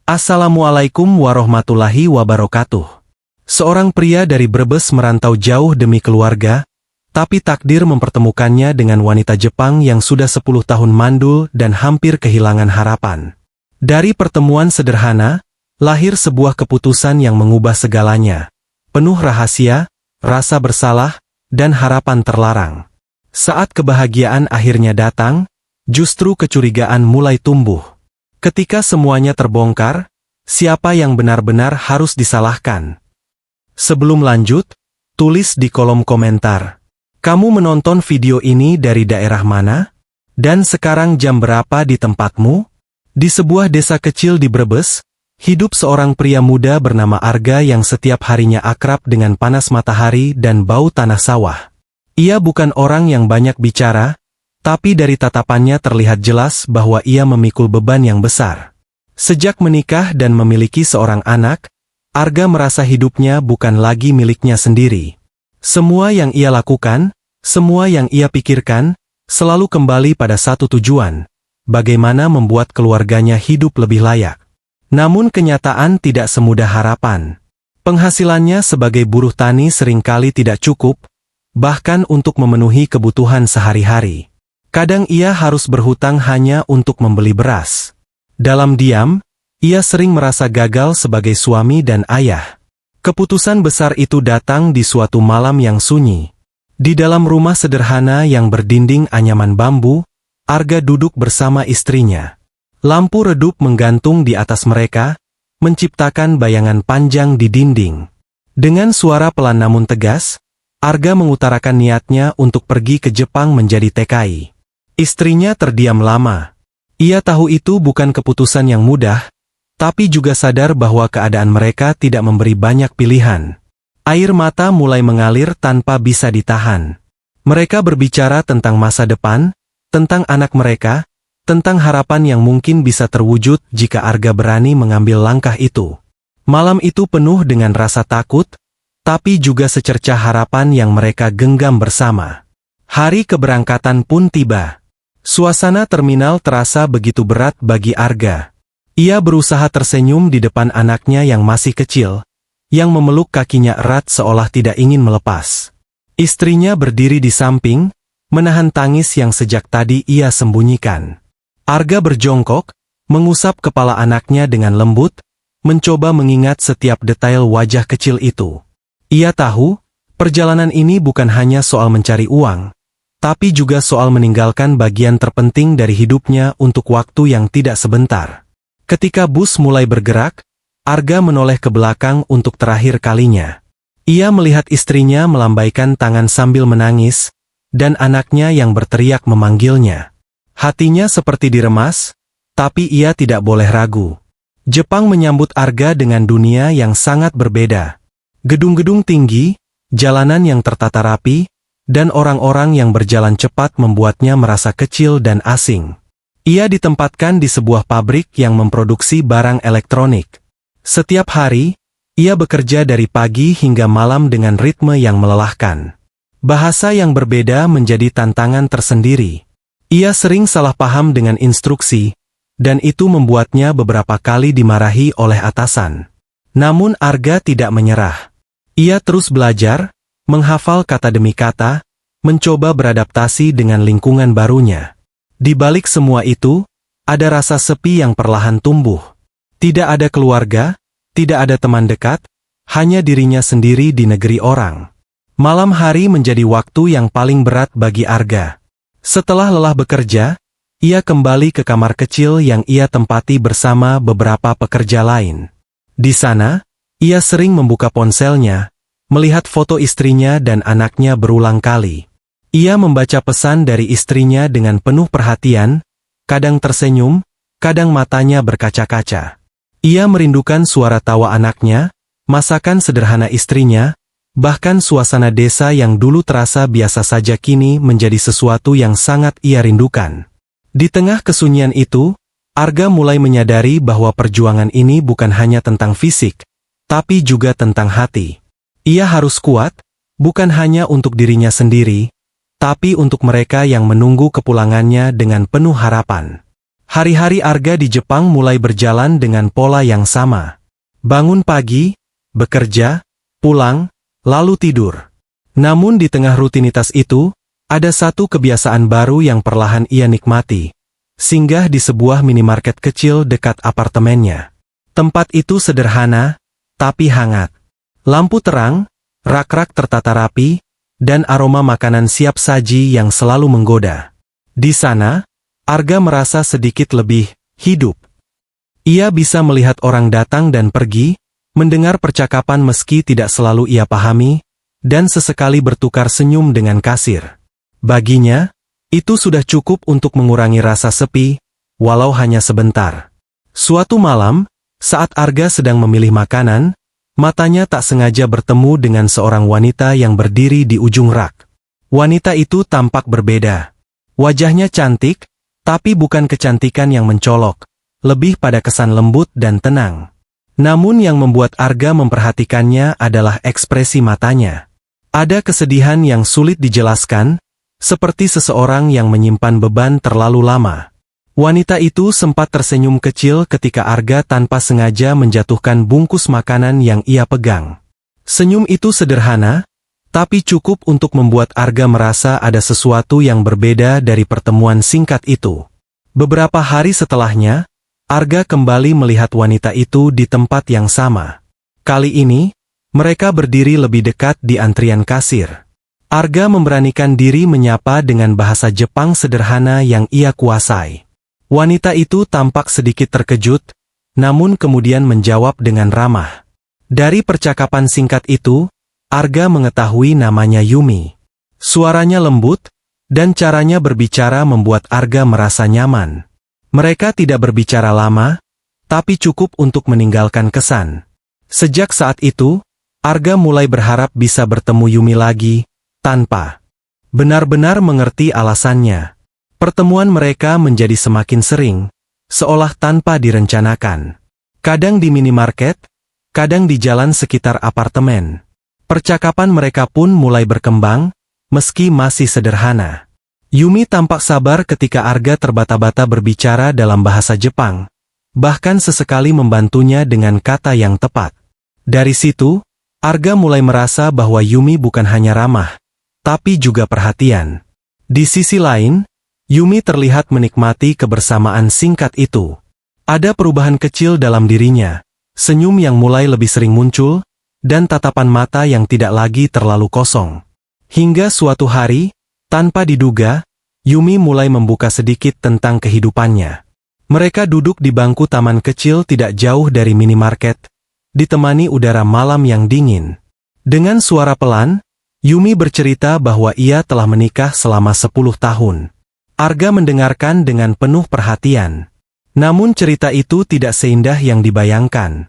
Assalamualaikum warahmatullahi wabarakatuh. Seorang pria dari Brebes merantau jauh demi keluarga, tapi takdir mempertemukannya dengan wanita Jepang yang sudah 10 tahun mandul dan hampir kehilangan harapan. Dari pertemuan sederhana, lahir sebuah keputusan yang mengubah segalanya. Penuh rahasia, rasa bersalah, dan harapan terlarang. Saat kebahagiaan akhirnya datang, justru kecurigaan mulai tumbuh. Ketika semuanya terbongkar, siapa yang benar-benar harus disalahkan? Sebelum lanjut, tulis di kolom komentar. Kamu menonton video ini dari daerah mana? Dan sekarang jam berapa di tempatmu? Di sebuah desa kecil di Brebes, hidup seorang pria muda bernama Arga yang setiap harinya akrab dengan panas matahari dan bau tanah sawah. Ia bukan orang yang banyak bicara, tapi dari tatapannya terlihat jelas bahwa ia memikul beban yang besar. Sejak menikah dan memiliki seorang anak, Arga merasa hidupnya bukan lagi miliknya sendiri. Semua yang ia lakukan, semua yang ia pikirkan, selalu kembali pada satu tujuan: bagaimana membuat keluarganya hidup lebih layak. Namun kenyataan tidak semudah harapan. Penghasilannya sebagai buruh tani seringkali tidak cukup, bahkan untuk memenuhi kebutuhan sehari-hari. Kadang ia harus berhutang hanya untuk membeli beras. Dalam diam, ia sering merasa gagal sebagai suami dan ayah. Keputusan besar itu datang di suatu malam yang sunyi. Di dalam rumah sederhana yang berdinding anyaman bambu, Arga duduk bersama istrinya. Lampu redup menggantung di atas mereka, menciptakan bayangan panjang di dinding. Dengan suara pelan namun tegas, Arga mengutarakan niatnya untuk pergi ke Jepang menjadi TKI. Istrinya terdiam lama. Ia tahu itu bukan keputusan yang mudah, tapi juga sadar bahwa keadaan mereka tidak memberi banyak pilihan. Air mata mulai mengalir tanpa bisa ditahan. Mereka berbicara tentang masa depan, tentang anak mereka, tentang harapan yang mungkin bisa terwujud jika Arga berani mengambil langkah itu. Malam itu penuh dengan rasa takut, tapi juga secercah harapan yang mereka genggam bersama. Hari keberangkatan pun tiba. Suasana terminal terasa begitu berat bagi Arga. Ia berusaha tersenyum di depan anaknya yang masih kecil, yang memeluk kakinya erat seolah tidak ingin melepas. Istrinya berdiri di samping, menahan tangis yang sejak tadi ia sembunyikan. Arga berjongkok, mengusap kepala anaknya dengan lembut, mencoba mengingat setiap detail wajah kecil itu. Ia tahu, perjalanan ini bukan hanya soal mencari uang, tapi juga soal meninggalkan bagian terpenting dari hidupnya untuk waktu yang tidak sebentar. Ketika bus mulai bergerak, Arga menoleh ke belakang untuk terakhir kalinya. Ia melihat istrinya melambaikan tangan sambil menangis, dan anaknya yang berteriak memanggilnya. Hatinya seperti diremas, tapi ia tidak boleh ragu. Jepang menyambut Arga dengan dunia yang sangat berbeda. Gedung-gedung tinggi, jalanan yang tertata rapi, dan orang-orang yang berjalan cepat membuatnya merasa kecil dan asing. Ia ditempatkan di sebuah pabrik yang memproduksi barang elektronik. Setiap hari, ia bekerja dari pagi hingga malam dengan ritme yang melelahkan. Bahasa yang berbeda menjadi tantangan tersendiri. Ia sering salah paham dengan instruksi, dan itu membuatnya beberapa kali dimarahi oleh atasan. Namun Arga tidak menyerah. Ia terus belajar, menghafal kata demi kata, mencoba beradaptasi dengan lingkungan barunya. Di balik semua itu, ada rasa sepi yang perlahan tumbuh. Tidak ada keluarga, tidak ada teman dekat, hanya dirinya sendiri di negeri orang. Malam hari menjadi waktu yang paling berat bagi Arga. Setelah lelah bekerja, ia kembali ke kamar kecil yang ia tempati bersama beberapa pekerja lain. Di sana, ia sering membuka ponselnya, melihat foto istrinya dan anaknya berulang kali. Ia membaca pesan dari istrinya dengan penuh perhatian, kadang tersenyum, kadang matanya berkaca-kaca. Ia merindukan suara tawa anaknya, masakan sederhana istrinya, bahkan suasana desa yang dulu terasa biasa saja kini menjadi sesuatu yang sangat ia rindukan. Di tengah kesunyian itu, Arga mulai menyadari bahwa perjuangan ini bukan hanya tentang fisik, tapi juga tentang hati. Ia harus kuat, bukan hanya untuk dirinya sendiri, tapi untuk mereka yang menunggu kepulangannya dengan penuh harapan. Hari-hari Arga di Jepang mulai berjalan dengan pola yang sama. Bangun pagi, bekerja, pulang, lalu tidur. Namun di tengah rutinitas itu, ada satu kebiasaan baru yang perlahan ia nikmati. Singgah di sebuah minimarket kecil dekat apartemennya. Tempat itu sederhana, tapi hangat. Lampu terang, rak-rak tertata rapi, dan aroma makanan siap saji yang selalu menggoda. Di sana, Arga merasa sedikit lebih hidup. Ia bisa melihat orang datang dan pergi, mendengar percakapan meski tidak selalu ia pahami, dan sesekali bertukar senyum dengan kasir. Baginya, itu sudah cukup untuk mengurangi rasa sepi, walau hanya sebentar. Suatu malam, saat Arga sedang memilih makanan, matanya tak sengaja bertemu dengan seorang wanita yang berdiri di ujung rak. Wanita itu tampak berbeda. Wajahnya cantik, tapi bukan kecantikan yang mencolok, lebih pada kesan lembut dan tenang. Namun yang membuat Arga memperhatikannya adalah ekspresi matanya. Ada kesedihan yang sulit dijelaskan, seperti seseorang yang menyimpan beban terlalu lama. Wanita itu sempat tersenyum kecil ketika Arga tanpa sengaja menjatuhkan bungkus makanan yang ia pegang. Senyum itu sederhana, tapi cukup untuk membuat Arga merasa ada sesuatu yang berbeda dari pertemuan singkat itu. Beberapa hari setelahnya, Arga kembali melihat wanita itu di tempat yang sama. Kali ini, mereka berdiri lebih dekat di antrian kasir. Arga memberanikan diri menyapa dengan bahasa Jepang sederhana yang ia kuasai. Wanita itu tampak sedikit terkejut, namun kemudian menjawab dengan ramah. Dari percakapan singkat itu, Arga mengetahui namanya Yumi. Suaranya lembut, dan caranya berbicara membuat Arga merasa nyaman. Mereka tidak berbicara lama, tapi cukup untuk meninggalkan kesan. Sejak saat itu, Arga mulai berharap bisa bertemu Yumi lagi, tanpa benar-benar mengerti alasannya. Pertemuan mereka menjadi semakin sering, seolah tanpa direncanakan. Kadang di minimarket, kadang di jalan sekitar apartemen. Percakapan mereka pun mulai berkembang, meski masih sederhana. Yumi tampak sabar ketika Arga terbata-bata berbicara dalam bahasa Jepang, bahkan sesekali membantunya dengan kata yang tepat. Dari situ, Arga mulai merasa bahwa Yumi bukan hanya ramah, tapi juga perhatian. Di sisi lain, Yumi terlihat menikmati kebersamaan singkat itu. Ada perubahan kecil dalam dirinya, senyum yang mulai lebih sering muncul, dan tatapan mata yang tidak lagi terlalu kosong. Hingga suatu hari, tanpa diduga, Yumi mulai membuka sedikit tentang kehidupannya. Mereka duduk di bangku taman kecil tidak jauh dari minimarket, ditemani udara malam yang dingin. Dengan suara pelan, Yumi bercerita bahwa ia telah menikah selama 10 tahun. Arga mendengarkan dengan penuh perhatian. Namun cerita itu tidak seindah yang dibayangkan.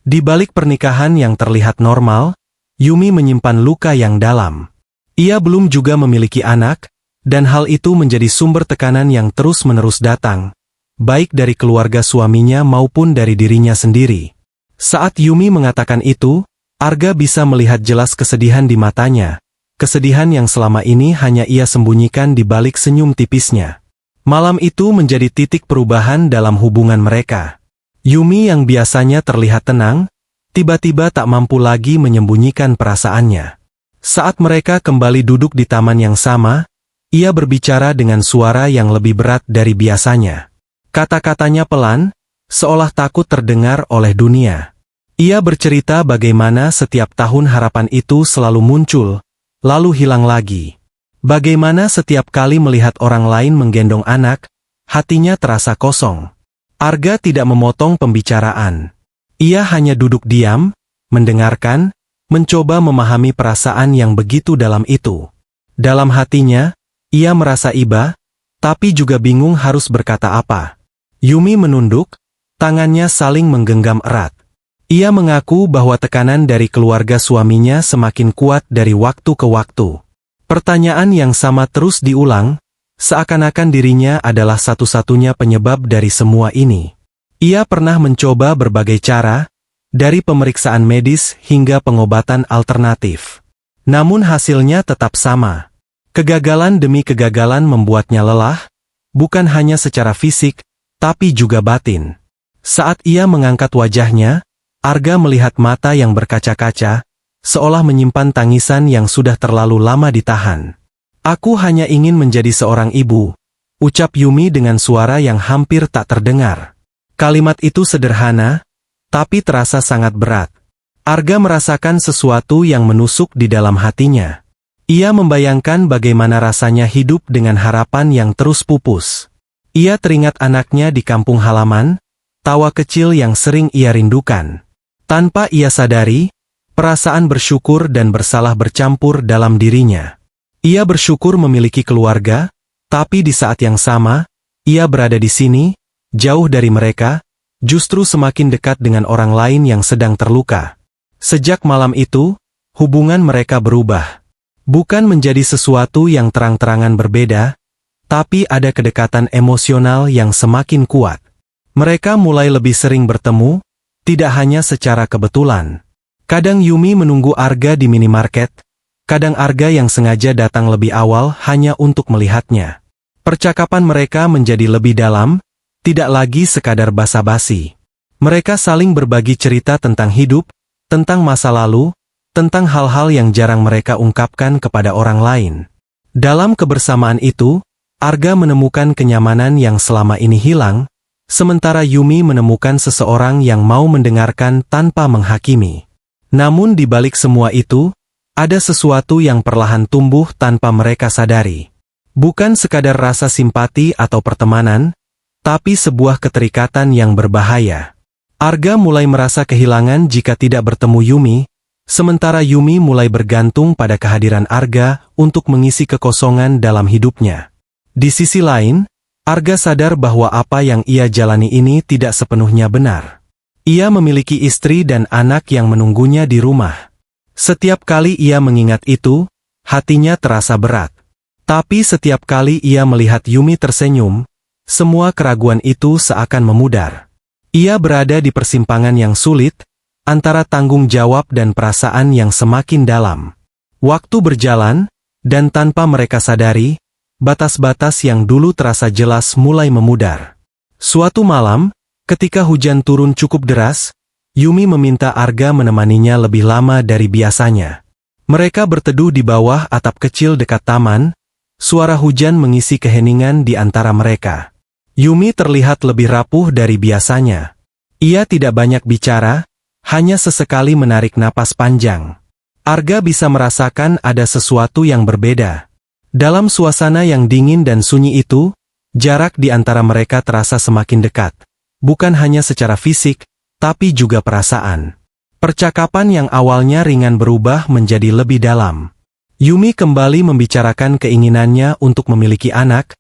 Di balik pernikahan yang terlihat normal, Yumi menyimpan luka yang dalam. Ia belum juga memiliki anak, dan hal itu menjadi sumber tekanan yang terus-menerus datang, baik dari keluarga suaminya maupun dari dirinya sendiri. Saat Yumi mengatakan itu, Arga bisa melihat jelas kesedihan di matanya, kesedihan yang selama ini hanya ia sembunyikan di balik senyum tipisnya. Malam itu menjadi titik perubahan dalam hubungan mereka. Yumi yang biasanya terlihat tenang, tiba-tiba tak mampu lagi menyembunyikan perasaannya. Saat mereka kembali duduk di taman yang sama, ia berbicara dengan suara yang lebih berat dari biasanya. Kata-katanya pelan, seolah takut terdengar oleh dunia. Ia bercerita bagaimana setiap tahun harapan itu selalu muncul, lalu hilang lagi. Bagaimana setiap kali melihat orang lain menggendong anak, hatinya terasa kosong. Arga tidak memotong pembicaraan. Ia hanya duduk diam, mendengarkan, mencoba memahami perasaan yang begitu dalam itu. Dalam hatinya, ia merasa iba, tapi juga bingung harus berkata apa. Yumi menunduk, tangannya saling menggenggam erat. Ia mengaku bahwa tekanan dari keluarga suaminya semakin kuat dari waktu ke waktu. Pertanyaan yang sama terus diulang, seakan-akan dirinya adalah satu-satunya penyebab dari semua ini. Ia pernah mencoba berbagai cara, dari pemeriksaan medis hingga pengobatan alternatif. Namun hasilnya tetap sama. Kegagalan demi kegagalan membuatnya lelah, bukan hanya secara fisik, tapi juga batin. Saat ia mengangkat wajahnya, Arga melihat mata yang berkaca-kaca, seolah menyimpan tangisan yang sudah terlalu lama ditahan. "Aku hanya ingin menjadi seorang ibu," ucap Yumi dengan suara yang hampir tak terdengar. Kalimat itu sederhana, tapi terasa sangat berat. Arga merasakan sesuatu yang menusuk di dalam hatinya. Ia membayangkan bagaimana rasanya hidup dengan harapan yang terus pupus. Ia teringat anaknya di kampung halaman, tawa kecil yang sering ia rindukan. Tanpa ia sadari, perasaan bersyukur dan bersalah bercampur dalam dirinya. Ia bersyukur memiliki keluarga, tapi di saat yang sama, ia berada di sini, jauh dari mereka, justru semakin dekat dengan orang lain yang sedang terluka. Sejak malam itu, hubungan mereka berubah. Bukan menjadi sesuatu yang terang-terangan berbeda, tapi ada kedekatan emosional yang semakin kuat. Mereka mulai lebih sering bertemu, tidak hanya secara kebetulan. Kadang Yumi menunggu Arga di minimarket, kadang Arga yang sengaja datang lebih awal hanya untuk melihatnya. Percakapan mereka menjadi lebih dalam, tidak lagi sekadar basa-basi. Mereka saling berbagi cerita tentang hidup, tentang masa lalu, tentang hal-hal yang jarang mereka ungkapkan kepada orang lain. Dalam kebersamaan itu, Arga menemukan kenyamanan yang selama ini hilang, sementara Yumi menemukan seseorang yang mau mendengarkan tanpa menghakimi. Namun di balik semua itu, ada sesuatu yang perlahan tumbuh tanpa mereka sadari. Bukan sekadar rasa simpati atau pertemanan, tapi sebuah keterikatan yang berbahaya. Arga mulai merasa kehilangan jika tidak bertemu Yumi, sementara Yumi mulai bergantung pada kehadiran Arga untuk mengisi kekosongan dalam hidupnya. Di sisi lain, Arga sadar bahwa apa yang ia jalani ini tidak sepenuhnya benar. Ia memiliki istri dan anak yang menunggunya di rumah. Setiap kali ia mengingat itu, hatinya terasa berat. Tapi setiap kali ia melihat Yumi tersenyum, semua keraguan itu seakan memudar. Ia berada di persimpangan yang sulit, antara tanggung jawab dan perasaan yang semakin dalam. Waktu berjalan, dan tanpa mereka sadari, batas-batas yang dulu terasa jelas mulai memudar. Suatu malam, ketika hujan turun cukup deras, Yumi meminta Arga menemaninya lebih lama dari biasanya. Mereka berteduh di bawah atap kecil dekat taman, suara hujan mengisi keheningan di antara mereka. Yumi terlihat lebih rapuh dari biasanya. Ia tidak banyak bicara, hanya sesekali menarik napas panjang. Arga bisa merasakan ada sesuatu yang berbeda. Dalam suasana yang dingin dan sunyi itu, jarak di antara mereka terasa semakin dekat. Bukan hanya secara fisik, tapi juga perasaan. Percakapan yang awalnya ringan berubah menjadi lebih dalam. Yumi kembali membicarakan keinginannya untuk memiliki anak,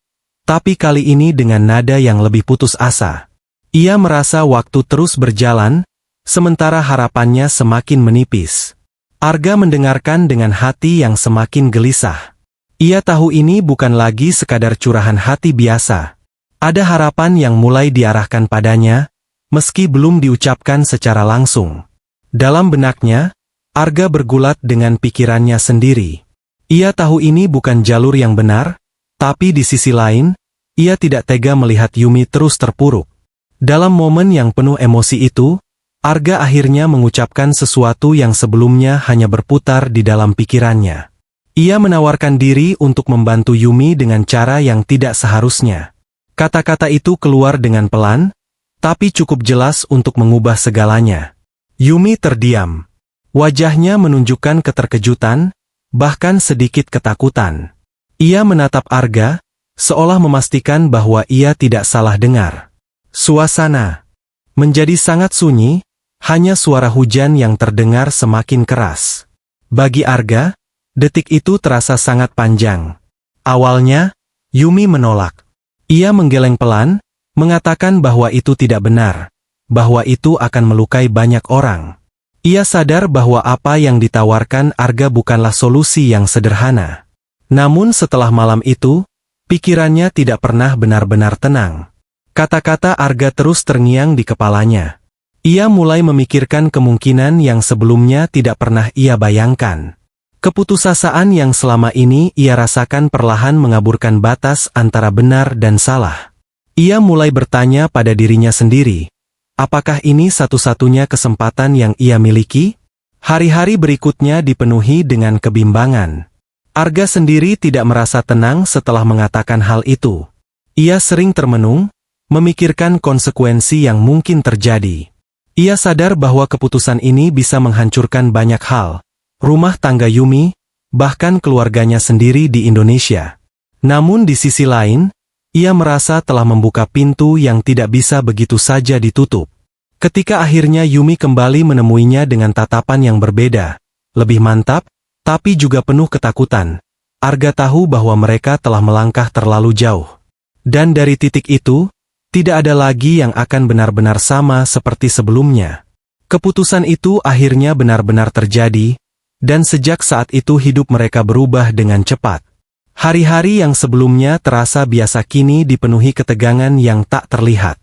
tapi kali ini dengan nada yang lebih putus asa. Ia merasa waktu terus berjalan, sementara harapannya semakin menipis. Arga mendengarkan dengan hati yang semakin gelisah. Ia tahu ini bukan lagi sekadar curahan hati biasa. Ada harapan yang mulai diarahkan padanya, meski belum diucapkan secara langsung. Dalam benaknya, Arga bergulat dengan pikirannya sendiri. Ia tahu ini bukan jalur yang benar, tapi di sisi lain, ia tidak tega melihat Yumi terus terpuruk. Dalam momen yang penuh emosi itu, Arga akhirnya mengucapkan sesuatu yang sebelumnya hanya berputar di dalam pikirannya. Ia menawarkan diri untuk membantu Yumi dengan cara yang tidak seharusnya. Kata-kata itu keluar dengan pelan, tapi cukup jelas untuk mengubah segalanya. Yumi terdiam. Wajahnya menunjukkan keterkejutan, bahkan sedikit ketakutan. Ia menatap Arga, seolah memastikan bahwa ia tidak salah dengar. Suasana menjadi sangat sunyi, hanya suara hujan yang terdengar semakin keras. Bagi Arga, detik itu terasa sangat panjang. Awalnya, Yumi menolak. Ia menggeleng pelan, mengatakan bahwa itu tidak benar, bahwa itu akan melukai banyak orang. Ia sadar bahwa apa yang ditawarkan Arga bukanlah solusi yang sederhana. Namun setelah malam itu, pikirannya tidak pernah benar-benar tenang. Kata-kata Arga terus terngiang di kepalanya. Ia mulai memikirkan kemungkinan yang sebelumnya tidak pernah ia bayangkan. Keputusasaan yang selama ini ia rasakan perlahan mengaburkan batas antara benar dan salah. Ia mulai bertanya pada dirinya sendiri, apakah ini satu-satunya kesempatan yang ia miliki? Hari-hari berikutnya dipenuhi dengan kebimbangan. Arga sendiri tidak merasa tenang setelah mengatakan hal itu. Ia sering termenung, memikirkan konsekuensi yang mungkin terjadi. Ia sadar bahwa keputusan ini bisa menghancurkan banyak hal, rumah tangga Yumi, bahkan keluarganya sendiri di Indonesia. Namun di sisi lain, ia merasa telah membuka pintu yang tidak bisa begitu saja ditutup. Ketika akhirnya Yumi kembali menemuinya dengan tatapan yang berbeda, lebih mantap, tapi juga penuh ketakutan, Arga tahu bahwa mereka telah melangkah terlalu jauh. Dan dari titik itu, tidak ada lagi yang akan benar-benar sama seperti sebelumnya. Keputusan itu akhirnya benar-benar terjadi, dan sejak saat itu hidup mereka berubah dengan cepat. Hari-hari yang sebelumnya terasa biasa kini dipenuhi ketegangan yang tak terlihat.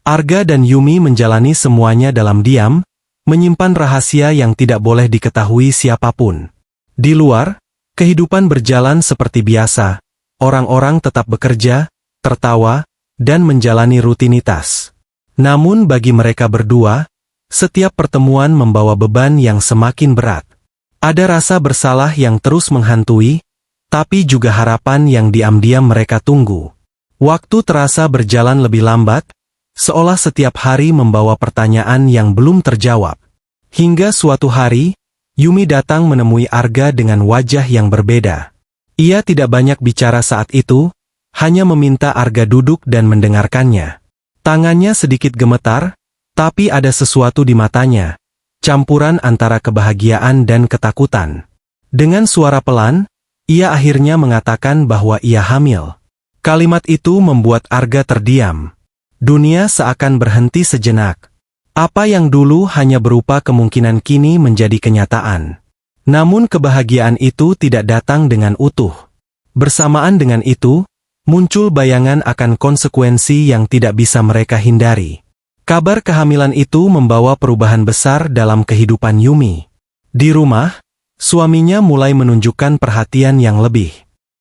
Arga dan Yumi menjalani semuanya dalam diam, menyimpan rahasia yang tidak boleh diketahui siapapun. Di luar, kehidupan berjalan seperti biasa, orang-orang tetap bekerja, tertawa, dan menjalani rutinitas. Namun bagi mereka berdua, setiap pertemuan membawa beban yang semakin berat. Ada rasa bersalah yang terus menghantui, tapi juga harapan yang diam-diam mereka tunggu. Waktu terasa berjalan lebih lambat, seolah setiap hari membawa pertanyaan yang belum terjawab. Hingga suatu hari, Yumi datang menemui Arga dengan wajah yang berbeda. Ia tidak banyak bicara saat itu, hanya meminta Arga duduk dan mendengarkannya. Tangannya sedikit gemetar, tapi ada sesuatu di matanya, campuran antara kebahagiaan dan ketakutan. Dengan suara pelan, ia akhirnya mengatakan bahwa ia hamil. Kalimat itu membuat Arga terdiam. Dunia seakan berhenti sejenak. Apa yang dulu hanya berupa kemungkinan kini menjadi kenyataan. Namun kebahagiaan itu tidak datang dengan utuh. Bersamaan dengan itu, muncul bayangan akan konsekuensi yang tidak bisa mereka hindari. Kabar kehamilan itu membawa perubahan besar dalam kehidupan Yumi. Di rumah, suaminya mulai menunjukkan perhatian yang lebih.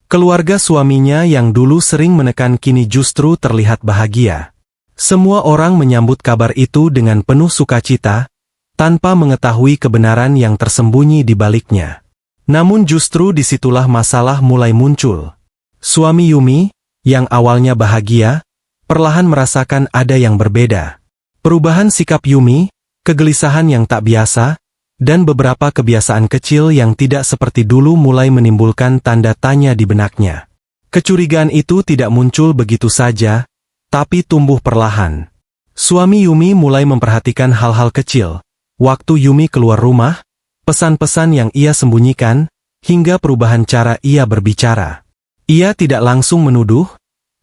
Keluarga suaminya yang dulu sering menekan kini justru terlihat bahagia. Semua orang menyambut kabar itu dengan penuh sukacita, tanpa mengetahui kebenaran yang tersembunyi di baliknya. Namun justru disitulah masalah mulai muncul. Suami Yumi, yang awalnya bahagia, perlahan merasakan ada yang berbeda. Perubahan sikap Yumi, kegelisahan yang tak biasa, dan beberapa kebiasaan kecil yang tidak seperti dulu mulai menimbulkan tanda tanya di benaknya. Kecurigaan itu tidak muncul begitu saja, tapi tumbuh perlahan. Suami Yumi mulai memperhatikan hal-hal kecil. Waktu Yumi keluar rumah, pesan-pesan yang ia sembunyikan, hingga perubahan cara ia berbicara. Ia tidak langsung menuduh,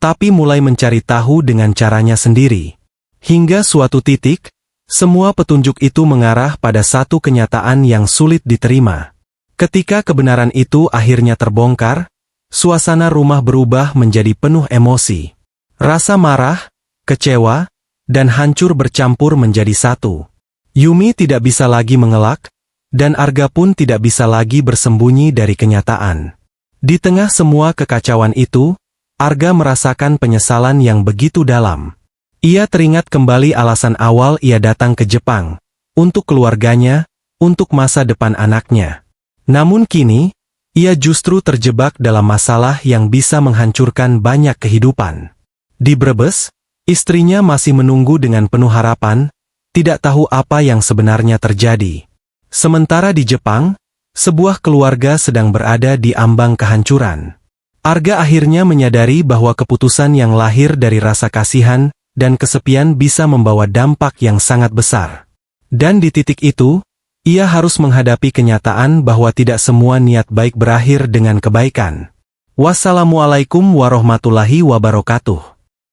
tapi mulai mencari tahu dengan caranya sendiri. Hingga suatu titik, semua petunjuk itu mengarah pada satu kenyataan yang sulit diterima. Ketika kebenaran itu akhirnya terbongkar, suasana rumah berubah menjadi penuh emosi. Rasa marah, kecewa, dan hancur bercampur menjadi satu. Yumi tidak bisa lagi mengelak, dan Arga pun tidak bisa lagi bersembunyi dari kenyataan. Di tengah semua kekacauan itu, Arga merasakan penyesalan yang begitu dalam. Ia teringat kembali alasan awal ia datang ke Jepang, untuk keluarganya, untuk masa depan anaknya. Namun kini, ia justru terjebak dalam masalah yang bisa menghancurkan banyak kehidupan. Di Brebes, istrinya masih menunggu dengan penuh harapan, tidak tahu apa yang sebenarnya terjadi. Sementara di Jepang, sebuah keluarga sedang berada di ambang kehancuran. Arga akhirnya menyadari bahwa keputusan yang lahir dari rasa kasihan dan kesepian bisa membawa dampak yang sangat besar. Dan di titik itu, ia harus menghadapi kenyataan bahwa tidak semua niat baik berakhir dengan kebaikan. Wassalamualaikum warahmatullahi wabarakatuh.